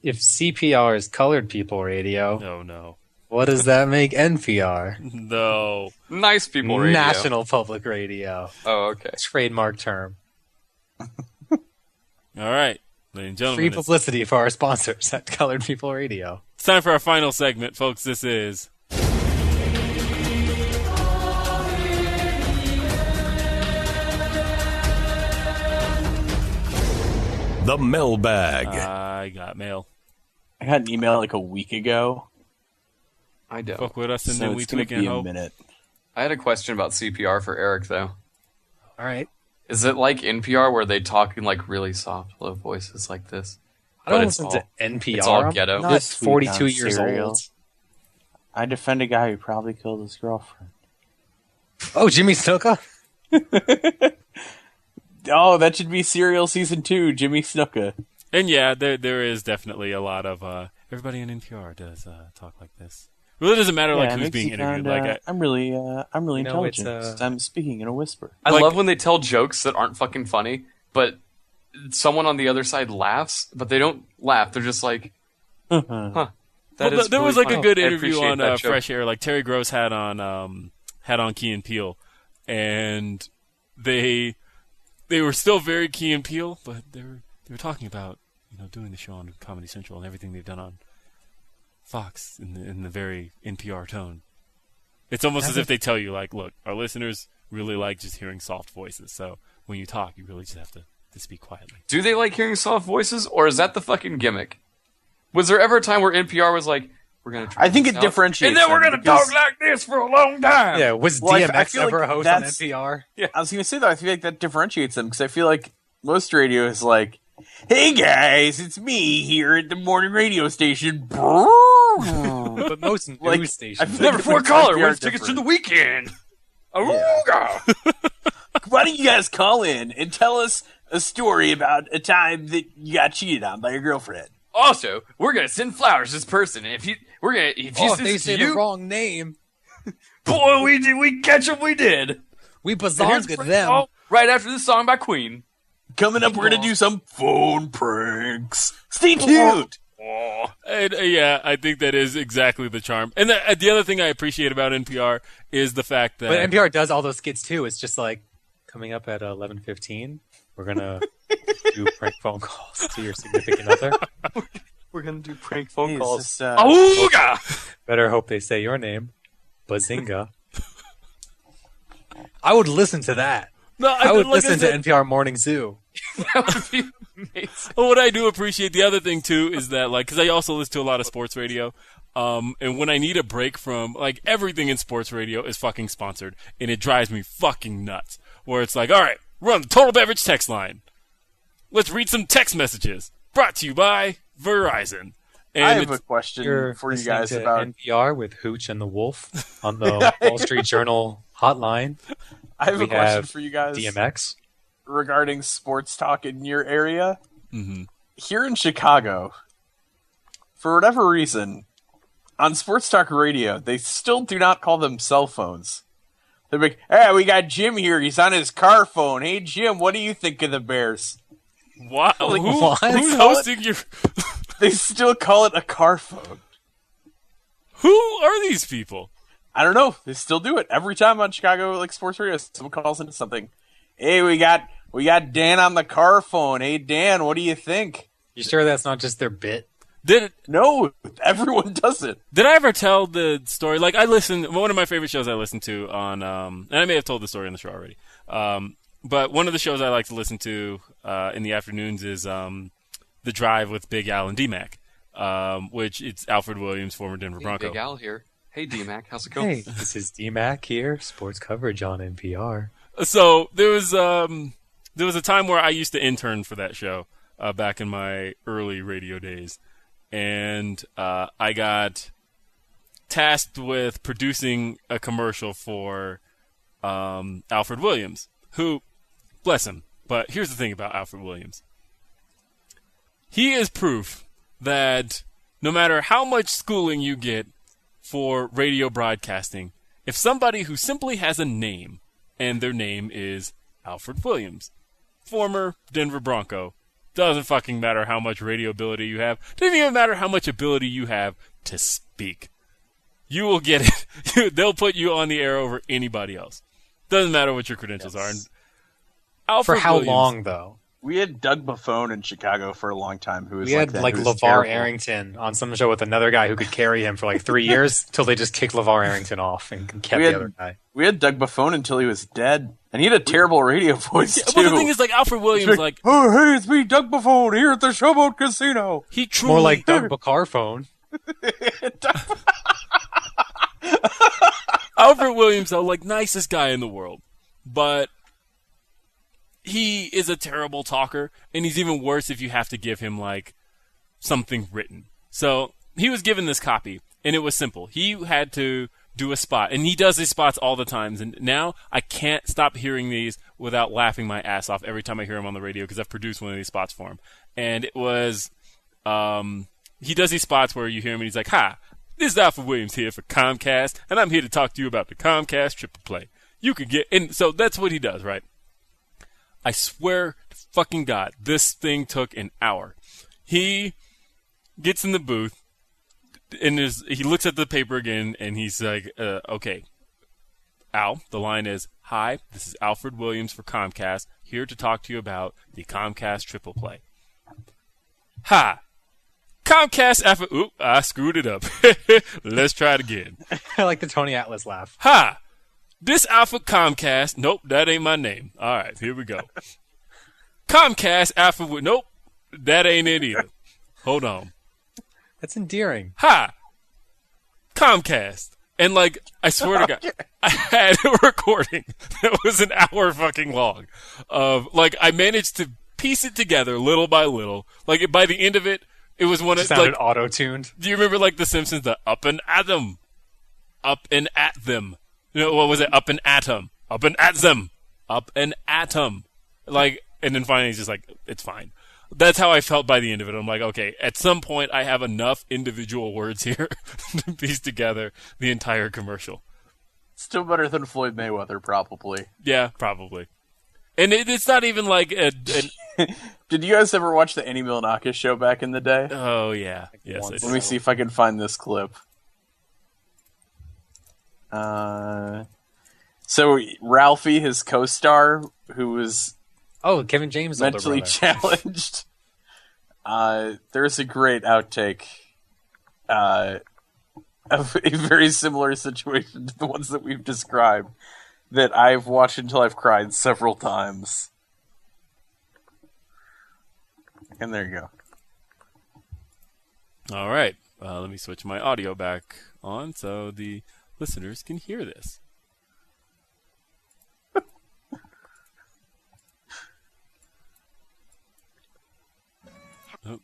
if CPR is colored people radio, No. what does that make NPR? No. Nice people radio. National Public Radio. Oh, okay. Trademark term. All right, ladies and gentlemen. Free publicity for our sponsors at Colored People Radio. It's time for our final segment, folks. This is... The Mailbag. I got mail. I got an email like a week ago. I don't. Fuck with us and So then it's we going tweak to and be a hope. minute. I had a question about CPR for Eric, though. All right. Is it like NPR where they talk in like really soft, low voices like this? I don't But it's listen to all- NPR. it's all I'm ghetto. not Not sweet 42 on years cereal. old. I defend a guy who probably killed his girlfriend. Oh, Jimmy Snuka? Oh, that should be Serial Season 2, Jimmy Snuka. And yeah, there is definitely a lot of... everybody in NPR does talk like this. It really doesn't matter like it who's makes being you interviewed. sound, I'm really know, intelligent. it's, I'm speaking in a whisper. I Like- love when they tell jokes that aren't fucking funny, but someone on the other side laughs, but they don't laugh. They're just like, huh. Well, That is there really was like funny. a good I interview appreciate on that joke. Fresh Air, like Terry Gross had on Key and Peele, and they were still very Key and Peele, but they were talking about doing the show on Comedy Central and everything they've done on Fox in the very NPR tone. It's almost as if they tell you like, look, our listeners really like just hearing soft voices, so when you talk, you really just have to speak quietly. Do they like hearing soft voices, or is that the fucking gimmick? Was there ever a time where NPR was like, we're going to try I think this it out, differentiates and then we're them going to because- talk like this for a long time? Yeah, was Well, I DMX feel ever like a host on that's- NPR? I was going to say, though, I feel like that differentiates them, because I feel like most radio is like, hey guys, it's me here at the morning radio station. But most news Like, I stations. feel Number like 4 it's caller, NPR where's tickets to the weekend? Awooga! Why don't you guys call in and tell us a story about a time that you got cheated on by your girlfriend? Also, we're going to send flowers to this person, and if he if they sends say to you, the wrong name, boy, we catch 'em, we did. we And here's bazonga Frank them. Paul right after this song by Queen. Coming up, we're going to do some phone pranks. Stay tuned. And, yeah, I think that is exactly the charm. And the other thing I appreciate about NPR is the fact that... But NPR does all those skits too. It's just like, coming up at 11:15, we're going to do prank phone calls to your significant other. We're going to do prank phone Hey, calls. is this, Awooga! Better hope they say your name. Bazinga. I would listen to that. No, I would like listen said, to NPR Morning Zoo. That would be amazing. what I do appreciate, the other thing too, is that like, because I also listen to a lot of sports radio, and when I need a break from like everything in sports radio is fucking sponsored, and it drives me fucking nuts. Where it's like, all right, we're on the Total Beverage text line. Let's read some text messages. Brought to you by Verizon. And I have it's- a question You're for you listening guys to about. NPR with Hooch and the Wolf on the Wall Street Journal hotline. I have we a question have for you guys DMX. regarding sports talk in your area. Mm-hmm. Here in Chicago, for whatever reason, on sports talk radio, they still do not call them cell phones. They're like, hey, we got Jim here. He's on his car phone. Hey, Jim, what do you think of the Bears? Wow, Like, what? who's Call it- hosting your... They still call it a car phone. Who are these people? I don't know. They still do it every time on Chicago like sports radio. Someone calls into something. Hey, we got Dan on the car phone. Hey, Dan, what do you think? You sure that's not just their bit? No, everyone does it. Did I ever tell the story? Like, one of my favorite shows I listen to on, and I may have told the story on the show already. But one of the shows I like to listen to in the afternoons is The Drive with Big Al and D-Mac, which it's Alfred Williams, former Denver Hey, Bronco. Big Al here. Hey, D-Mac, how's it going? Hey, this is D-Mac here, sports coverage on NPR. So there was a time where I used to intern for that show back in my early radio days, and I got tasked with producing a commercial for Alfred Williams, who, bless him, but here's the thing about Alfred Williams. He is proof that no matter how much schooling you get for radio broadcasting, if somebody who simply has a name, and their name is Alfred Williams, former Denver Bronco, Doesn't fucking matter how much radio ability you have. Doesn't even matter how much ability you have to speak. You will get it. They'll put you on the air over anybody else. Doesn't matter what your credentials are. And For how Williams, long, though? We had Doug Buffone in Chicago for a long time. Who was We had that, like who was LeVar terrible. Arrington on some show with another guy who could carry him for like 3 years till they just kicked LeVar Arrington off and kept the other guy. We had Doug Buffone until he was dead, and he had a terrible radio voice too. Well, the thing is, like Alfred Williams, like oh hey, it's me, Doug Buffone, here at the Showboat Casino. he truly More like Doug Bacarphone. Alfred Williams, though, like nicest guy in the world, but he is a terrible talker, and he's even worse if you have to give him like something written. So he was given this copy, and it was simple. He had to do a spot, and he does these spots all the times. And now I can't stop hearing these without laughing my ass off every time I hear him on the radio because I've produced one of these spots for him. And it was, he does these spots where you hear him, and he's like, "Hi, this is Alfred Williams here for Comcast, and I'm here to talk to you about the Comcast Triple Play. You can get," and so that's what he does, right? I swear to fucking God, this thing took an hour. He gets in the booth, and he looks at the paper again, and he's like, okay, Al, the line is, "Hi, this is Alfred Williams for Comcast, here to talk to you about the Comcast Triple Play." "Hi, Comcast Alfred," oop, I screwed it up. Let's try it again. I like the Tony Atlas laugh. "Hi, this Alfred Comcast," nope, that ain't my name. All right, here we go. "Comcast Alfred," nope, that ain't it either. Hold on. That's endearing. "Hi, Comcast." And like, I swear to God, I had a recording that was an hour fucking long of like, I managed to piece it together little by little. Like by the end of it, it was one of Sounded like, auto-tuned. do you remember like The Simpsons, the up and at them, up and at them? You know, what was it? Up and at them, up and at them, up and at them. Like, and then finally he's just like, it's fine. That's how I felt by the end of it. I'm like, okay, at some point I have enough individual words here to piece together the entire commercial. Still better than Floyd Mayweather, probably. Yeah, probably. And it's not even like Did you guys ever watch the Annie Milonakis show back in the day? oh yeah, yes. I Let Let me did. see if I can find this clip. So Ralphie, his co-star, who was Oh, Kevin James' older mentally brother. challenged, there's a great outtake of a very similar situation to the ones that we've described that I've watched until I've cried several times. And there you go. All right, let me switch my audio back on so the listeners can hear this. Oh,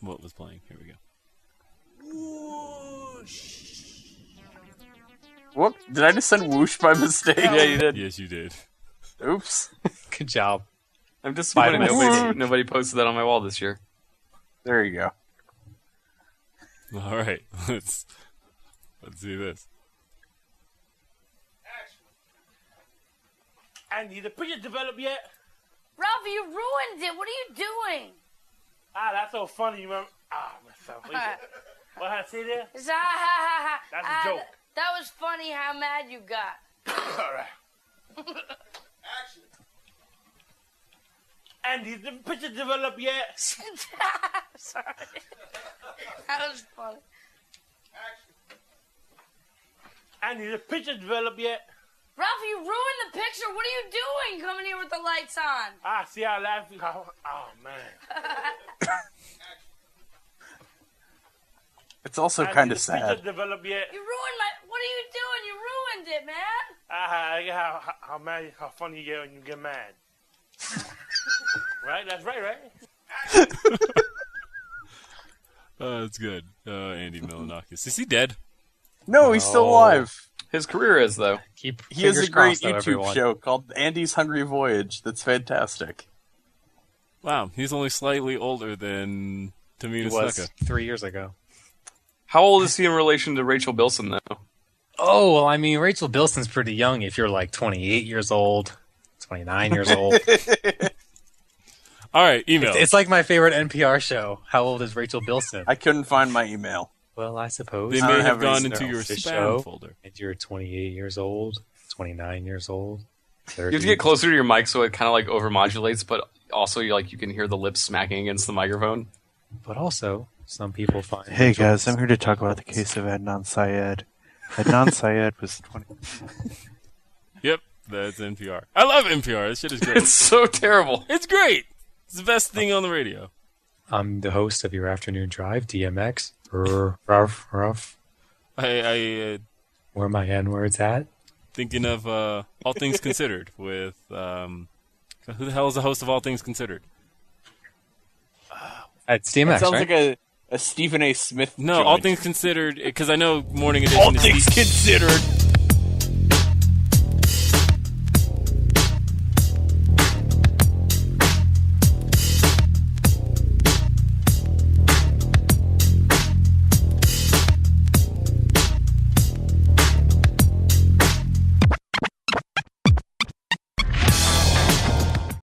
what was playing? Here we go. Whoop! Did I just send whoosh by mistake? Yeah, you did. Yes, you did. Oops. Good job. I'm disappointed Five nobody posted that on my wall this year. There you go. All right, let's see this. Andy, the picture developed yet? Ralphie, you ruined it. What are you doing? Ah, that's so funny. You remember? Ah, myself. What I say there? It's, ha, ha, ha, ha. That's a joke. That was funny how mad you got. All right. Action. Andy, the picture developed yet? Sorry. That was funny. Andy, the picture developed yet? Ralphie, you ruined the picture. What are you doing coming here with the lights on? Ah, see how laughing? Oh, man. It's also Andy, kind of the sad. picture developed yet? You ruined my... What are you doing? You ruined it, man. Ah, how mad, how funny you get when you get mad. Right? That's right, right? That's good. Andy Milonakis. Is he dead? No, he's still No. alive. His career is, though. Keep He has fingers a great crossed, though, YouTube everyone. show called Andy's Hungry Voyage that's fantastic. Wow, he's only slightly older than It Tamina was Snuka. 3 years ago. How old is he in relation to Rachel Bilson, though? Oh, well, I mean, Rachel Bilson's pretty young if you're like 28 years old, 29 years old. All right, email. It's like my favorite NPR show. How old is Rachel Bilson? I couldn't find my email. Well, I suppose They I may don't have have gone any into your fish spam show. folder. And you're 28 years old, 29 years old, 30. You have to get closer to your mic so it kind of like overmodulates, but also you can hear the lips smacking against the microphone. But also, some people find. Hey Rachel guys, I'm Bilson here to talk about the case of Adnan Syed. Adnan Syed was 20. Yep, that's NPR. I love NPR. This shit is great. It's so terrible. It's great. It's the best thing on the radio. I'm the host of your afternoon drive, DMX. Ruff, ruff. I Where are my N-words at? thinking of All Things Considered with who the hell is the host of All Things Considered? It's That DMX, sounds right? like a Stephen A. Smith. No, joint. All Things Considered, because I know Morning Edition. All is things considered.